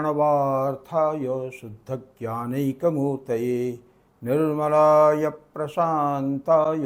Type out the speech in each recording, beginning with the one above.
प्रणवार्थाय शुद्धज्ञानैकमूर्तये निर्मलाय प्रशान्ताय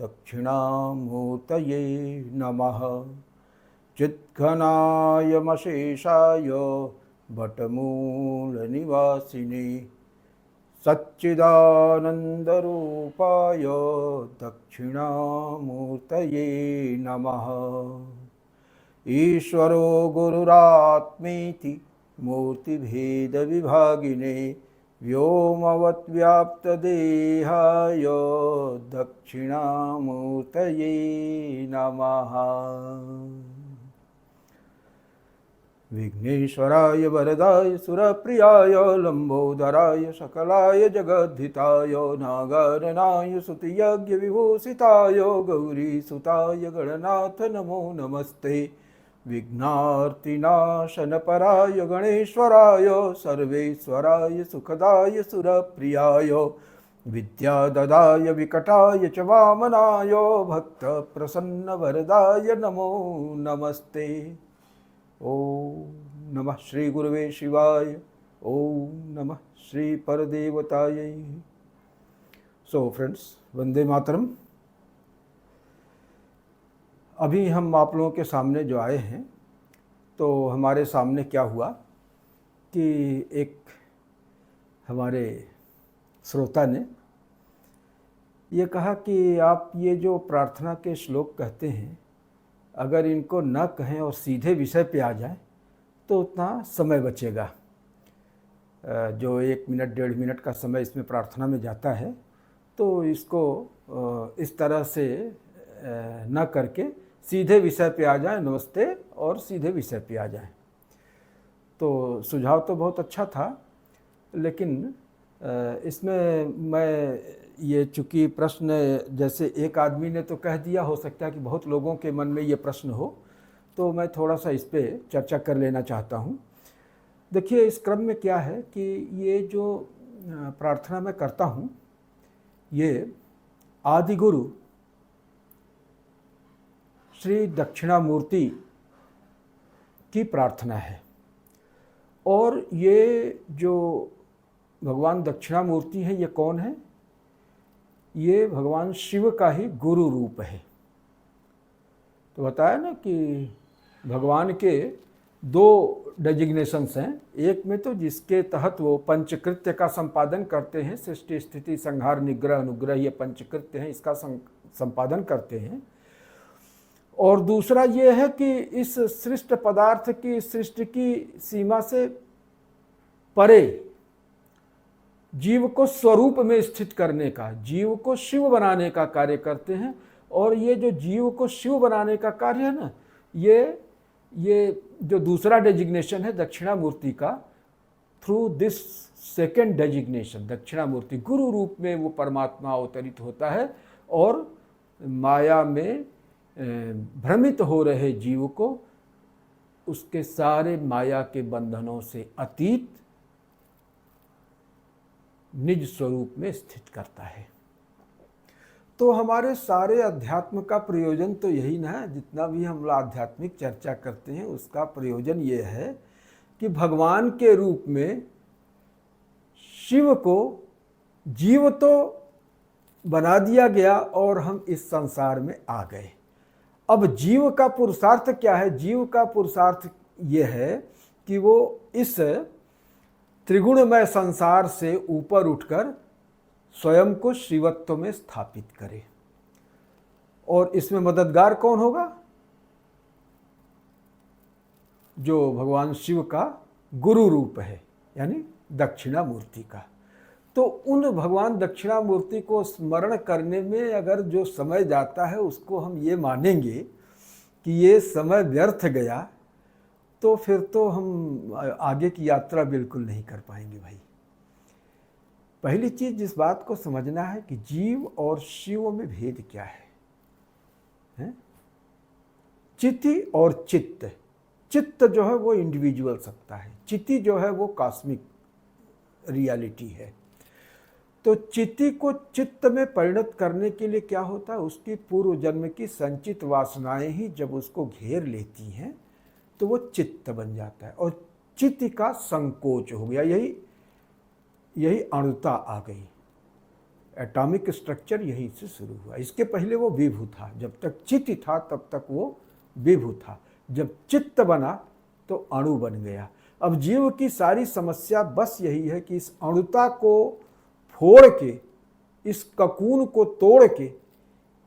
दक्षिणामूर्तये नमः। चिद्घनायमशेषाय वटमूलनिवासिने सच्चिदानन्दरूपाय दक्षिणामूर्तये नमः। ईश्वरो गुरुरात्मेति मूर्तिभेदविभागिने व्योमवद्व्याप्तदेहाय दक्षिणामूर्तये नमः। विघ्नेश्वराय वरदाय सुरप्रियाय लंबोदराय सकलाय जगद्धिताय नागार्जुनाय स्तुतियज्ञविभूषिताय गौरीसुताय गणनाथ नमो नमस्ते। विघ्नार्तिनाशनपराय गणेश्वराय सर्वेश्वराय सुखदाय सुरप्रियाय विद्याददाय विकटाय च वामनाय भक्तप्रसन्नवरदाय नमो नमस्ते। ओम नमः श्री गुरुवे शिवाय। ओम नमः श्री परदेवताय। So friends, Vande Mataram. अभी हम आप लोगों के सामने जो आए हैं, तो हमारे सामने क्या हुआ कि एक हमारे श्रोता ने ये कहा कि आप ये जो प्रार्थना के श्लोक कहते हैं, अगर इनको न कहें और सीधे विषय पे आ जाए तो उतना समय बचेगा। जो 1 मिनट 1.5 मिनट का समय इसमें प्रार्थना में जाता है, तो इसको इस तरह से न करके सीधे विषय पे आ जाए, नमस्ते, और सीधे विषय पे आ जाए। तो सुझाव तो बहुत अच्छा था, लेकिन इसमें मैं ये चूँकि प्रश्न जैसे एक आदमी ने तो कह दिया, हो सकता है कि बहुत लोगों के मन में ये प्रश्न हो, तो मैं थोड़ा सा इस पे चर्चा कर लेना चाहता हूँ। देखिए, इस क्रम में क्या है कि ये जो प्रार्थना मैं करता हूँ, ये आदि गुरु श्री दक्षिणामूर्ति की प्रार्थना है। और ये जो भगवान दक्षिणामूर्ति हैं, ये कौन है? ये भगवान शिव का ही गुरु रूप है। तो बताया ना कि भगवान के 2 डेजिग्नेशंस हैं। एक में तो जिसके तहत वो पंचकृत्य का संपादन करते हैं, सृष्टि स्थिति संहार निग्रह अनुग्रह, ये पंचकृत्य हैं, इसका संपादन करते हैं। और दूसरा ये है कि इस सृष्ट पदार्थ की सृष्टि की सीमा से परे जीव को स्वरूप में स्थित करने का, जीव को शिव बनाने का कार्य करते हैं। और ये जो जीव को शिव बनाने का कार्य है ना, ये जो दूसरा डेजिग्नेशन है दक्षिणामूर्ति का, through this second designation Dakshinamurthy गुरु रूप में वो परमात्मा अवतरित होता है और माया में भ्रमित हो रहे जीव को उसके सारे माया के बंधनों से अतीत निज स्वरूप में स्थित करता है। तो हमारे सारे अध्यात्म का प्रयोजन तो यही ना है। जितना भी हम आध्यात्मिक चर्चा करते हैं, उसका प्रयोजन ये है कि भगवान के रूप में शिव को जीव तो बना दिया गया और हम इस संसार में आ गए। अब जीव का पुरुषार्थ क्या है? जीव का पुरुषार्थ ये है कि वो इस त्रिगुणमय संसार से ऊपर उठकर स्वयं को शिवत्व में स्थापित करे। और इसमें मददगार कौन होगा? जो भगवान शिव का गुरु रूप है, यानी दक्षिणामूर्ति का। तो उन भगवान दक्षिणामूर्ति को स्मरण करने में अगर जो समय जाता है, उसको हम ये मानेंगे कि ये समय व्यर्थ गया, तो फिर तो हम आगे की यात्रा बिल्कुल नहीं कर पाएंगे भाई। पहली चीज जिस बात को समझना है कि जीव और शिव में भेद क्या है? चिति और चित्त। चित्त जो है वो इंडिविजुअल सत्ता है, चिति जो है वो कॉस्मिक रियलिटी है। तो चिति को चित्त में परिणत करने के लिए क्या होता है? उसकी पूर्व जन्म की संचित वासनाएं ही जब उसको घेर लेती हैं तो वो चित्त बन जाता है। और चित्त का संकोच हो गया, यही अणुता आ गई। एटॉमिक स्ट्रक्चर यहीं से शुरू हुआ। इसके पहले वो विभु था, जब तक चित्त था तब तक वो विभु था। जब चित्त बना तो अणु बन गया। अब जीव की सारी समस्या बस यही है कि इस अणुता को फोड़ के, इस ककून को तोड़ के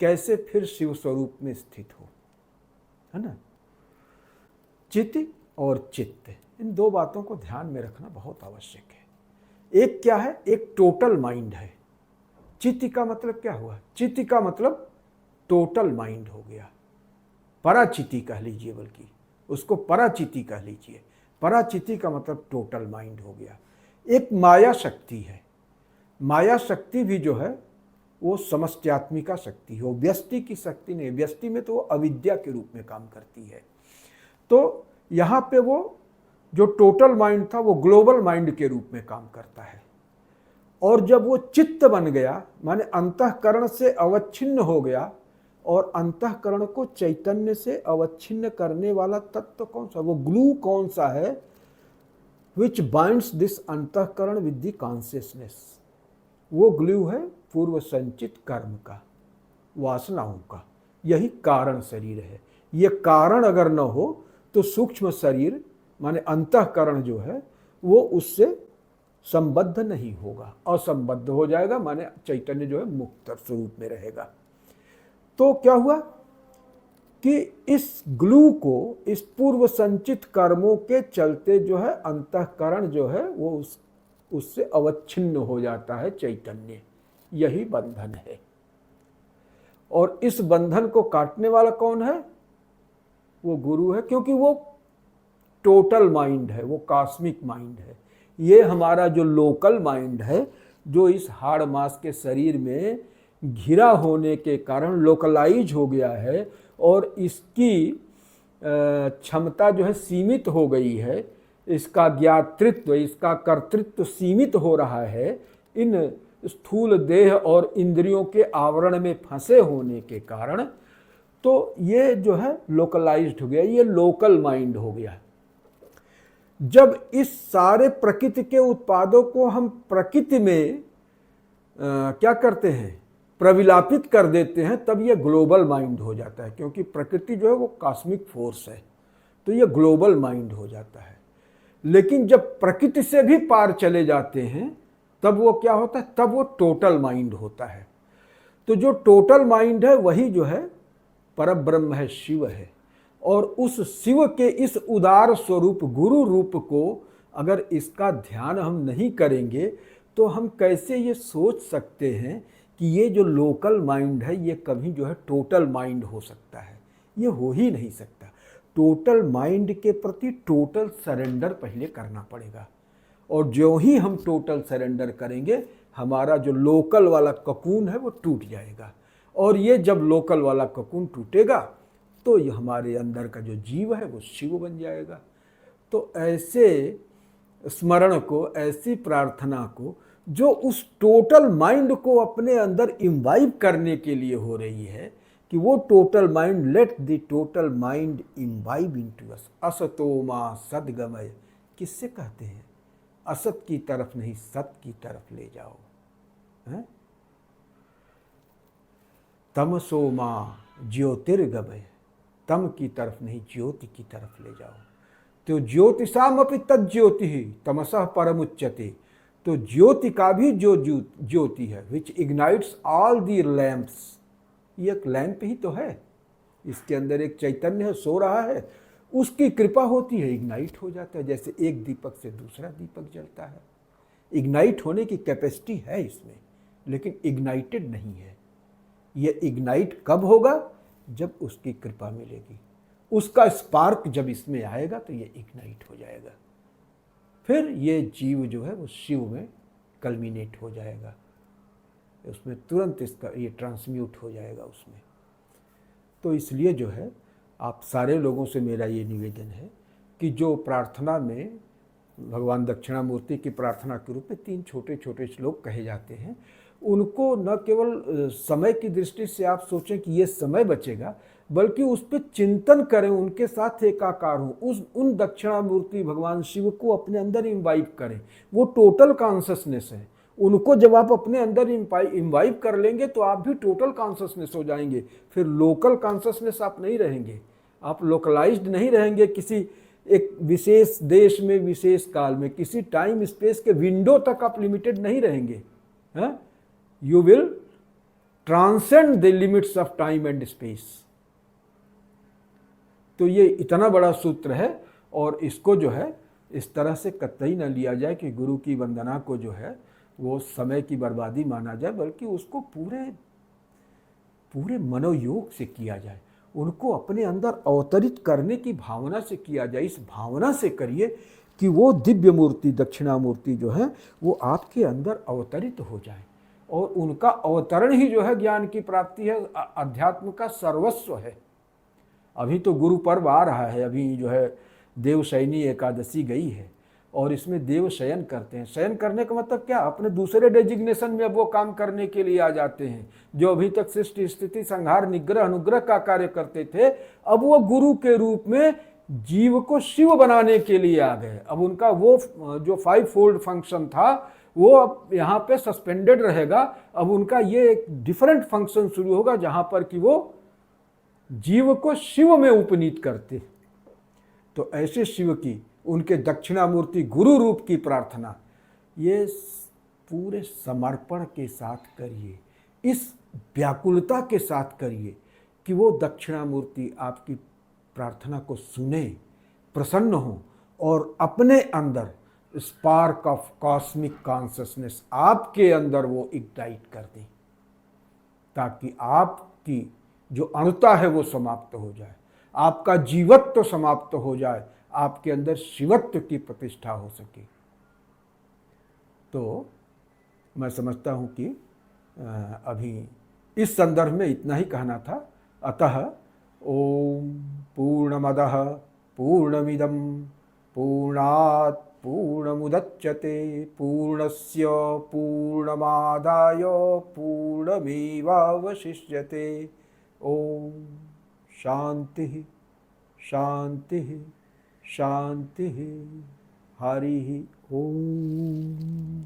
कैसे फिर शिव स्वरूप में स्थित हो, है ना। चित्त और चित्त, इन दो बातों को ध्यान में रखना बहुत आवश्यक है। एक क्या है, एक टोटल माइंड है। चित्त का मतलब क्या हुआ, चित्त का मतलब टोटल माइंड हो गया। पराचिति कह लीजिए, बल्कि उसको पराचिति कह लीजिए। पराचिति का मतलब टोटल माइंड हो गया। एक माया शक्ति है। माया शक्ति भी जो है वो समष्ट्यात्मिका शक्ति है, वो व्यष्टि की शक्ति नहीं। व्यष्टि में तो वो अविद्या के रूप में काम करती है। तो यहाँ पे वो जो टोटल माइंड था वो ग्लोबल माइंड के रूप में काम करता है। और जब वो चित्त बन गया, माने अंतःकरण से अवच्छिन्न हो गया, और अंतःकरण को चैतन्य से अवच्छिन्न करने वाला तत्व कौन सा, वो ग्लू कौन सा है, विच बाइंड्स दिस अंतःकरण विद द कॉन्शियसनेस, वो ग्लू है पूर्व संचित कर्म का, वासनाओं का। यही कारण शरीर है। ये कारण अगर न हो तो सूक्ष्म शरीर माने अंतःकरण जो है वो उससे संबद्ध नहीं होगा, असंबद्ध हो जाएगा, माने चैतन्य जो है मुक्त स्वरूप में रहेगा। तो क्या हुआ कि इस ग्लू को, इस पूर्व संचित कर्मों के चलते जो है अंतःकरण जो है वो उससे अवच्छिन्न हो जाता है चैतन्य। यही बंधन है। और इस बंधन को काटने वाला कौन है, वो गुरु है, क्योंकि वो टोटल माइंड है, वो कॉस्मिक माइंड है। ये हमारा जो लोकल माइंड है, जो इस हाड़ मास के शरीर में घिरा होने के कारण लोकलाइज हो गया है, और इसकी क्षमता जो है सीमित हो गई है, इसका ज्ञातृत्व, इसका कर्तृत्व सीमित हो रहा है इन स्थूल देह और इंद्रियों के आवरण में फंसे होने के कारण। तो ये जो है लोकलाइज्ड हो गया, ये लोकल माइंड हो गया। जब इस सारे प्रकृति के उत्पादों को हम प्रकृति में क्या करते हैं, प्रविलापित कर देते हैं, तब ये ग्लोबल माइंड हो जाता है। क्योंकि प्रकृति जो है वो कॉस्मिक फोर्स है, तो ये ग्लोबल माइंड हो जाता है। लेकिन जब प्रकृति से भी पार चले जाते हैं तब वो क्या होता है, तब वो टोटल माइंड होता है। तो जो टोटल माइंड है वही जो है परब्रह्म है, शिव है। और उस शिव के इस उदार स्वरूप गुरु रूप को अगर इसका ध्यान हम नहीं करेंगे तो हम कैसे ये सोच सकते हैं कि ये जो लोकल माइंड है ये कभी जो है टोटल माइंड हो सकता है। ये हो ही नहीं सकता। टोटल माइंड के प्रति टोटल सरेंडर पहले करना पड़ेगा। और जो ही हम टोटल सरेंडर करेंगे, हमारा जो लोकल वाला ककून है वो टूट जाएगा। और ये जब लोकल वाला ककून टूटेगा तो ये हमारे अंदर का जो जीव है वो शिव बन जाएगा। तो ऐसे स्मरण को, ऐसी प्रार्थना को जो उस टोटल माइंड को अपने अंदर इम्बाइब करने के लिए हो रही है, कि वो total mind, let the total mind imbibe into अस, असतो मा सद्गमय। किससे कहते हैं, असत की तरफ नहीं सत की तरफ ले जाओ, है? तमसो मा ज्योतिर्गमय, तम की तरफ नहीं ज्योति की तरफ ले जाओ। तो ज्योतिषाम अपि तज्ज्योति तमसः परमुच्यते। तो ज्योति का भी जो ज्योति है, विच इग्नाइट्स ऑल दी लैंप्स, ये एक लैंप ही तो है, इसके अंदर एक चैतन्य है, सो रहा है, उसकी कृपा होती है, इग्नाइट हो जाता है। जैसे एक दीपक से दूसरा दीपक जलता है, इग्नाइट होने की कैपेसिटी है इसमें, लेकिन इग्नाइटेड नहीं है। ये इग्नाइट कब होगा, जब उसकी कृपा मिलेगी, उसका स्पार्क जब इसमें आएगा तो ये इग्नाइट हो जाएगा। फिर ये जीव जो है वो शिव में कल्मिनेट हो जाएगा, उसमें तुरंत इसका ये ट्रांसम्यूट हो जाएगा उसमें। तो इसलिए जो है आप सारे लोगों से मेरा ये निवेदन है कि जो प्रार्थना में भगवान दक्षिणामूर्ति की प्रार्थना के रूप में 3 छोटे छोटे श्लोक कहे जाते हैं, उनको न केवल समय की दृष्टि से आप सोचें कि ये समय बचेगा, बल्कि उस पर चिंतन करें, उनके साथ एकाकार हों, उन दक्षिणामूर्ति भगवान शिव को अपने अंदर इम्बाइब करें। वो टोटल कॉन्शसनेस है। उनको जब आप अपने अंदर इम्बाइब कर लेंगे तो आप भी टोटल कॉन्शसनेस हो जाएंगे। फिर लोकल कॉन्शसनेस आप नहीं रहेंगे, आप लोकलाइज्ड नहीं रहेंगे किसी एक विशेष देश में, विशेष काल में, किसी टाइम स्पेस के विंडो तक आप लिमिटेड नहीं रहेंगे। You will transcend the limits of time and space. तो ये इतना बड़ा सूत्र है, और इसको जो है इस तरह से कतई न लिया जाए कि गुरु की वंदना को जो है वो समय की बर्बादी माना जाए, बल्कि उसको पूरे पूरे मनोयोग से किया जाए, उनको अपने अंदर अवतरित करने की भावना से किया जाए। इस भावना से करिए कि वो दिव्य मूर्ति दक्षिणामूर्ति जो है वो आपके अंदर अवतरित हो जाए, और उनका अवतरण ही जो है ज्ञान की प्राप्ति है, अध्यात्म का सर्वस्व है। अभी तो गुरु पर्व आ रहा है, अभी जो है देवशयनी एकादशी गई है, और इसमें देव शयन करते हैं। शयन करने का मतलब क्या, अपने दूसरे डेजिग्नेशन में अब वो काम करने के लिए आ जाते हैं। जो अभी तक सृष्टि स्थिति संहार निग्रह अनुग्रह का कार्य करते थे, अब वो गुरु के रूप में जीव को शिव बनाने के लिए आ गए। अब उनका वो जो 5 फोल्ड फंक्शन था वो अब यहाँ पे सस्पेंडेड रहेगा। अब उनका ये एक डिफरेंट फंक्शन शुरू होगा, जहां पर कि वो जीव को शिव में उपनीत करते। तो ऐसे शिव की, उनके दक्षिणामूर्ति गुरु रूप की प्रार्थना ये पूरे समर्पण के साथ करिए, इस व्याकुलता के साथ करिए कि वो दक्षिणामूर्ति आपकी प्रार्थना को सुने, प्रसन्न हो, और अपने अंदर स्पार्क ऑफ कॉस्मिक कॉन्शसनेस आपके अंदर वो इग्नाइट कर दें, ताकि आपकी जो अणुता है वो समाप्त हो जाए, आपका जीवत्व समाप्त हो जाए, आपके अंदर शिवत्व की प्रतिष्ठा हो सके। तो मैं समझता हूँ कि अभी इस संदर्भ में इतना ही कहना था। अतः ओम पूर्णमदः पूर्णमिदं पूर्णात् पूर्णमुदच्यते पूर्णस्य पूर्णमादाय पूर्णमेवावशिष्यते। ओम शांति शांति शांति। हरि ओम।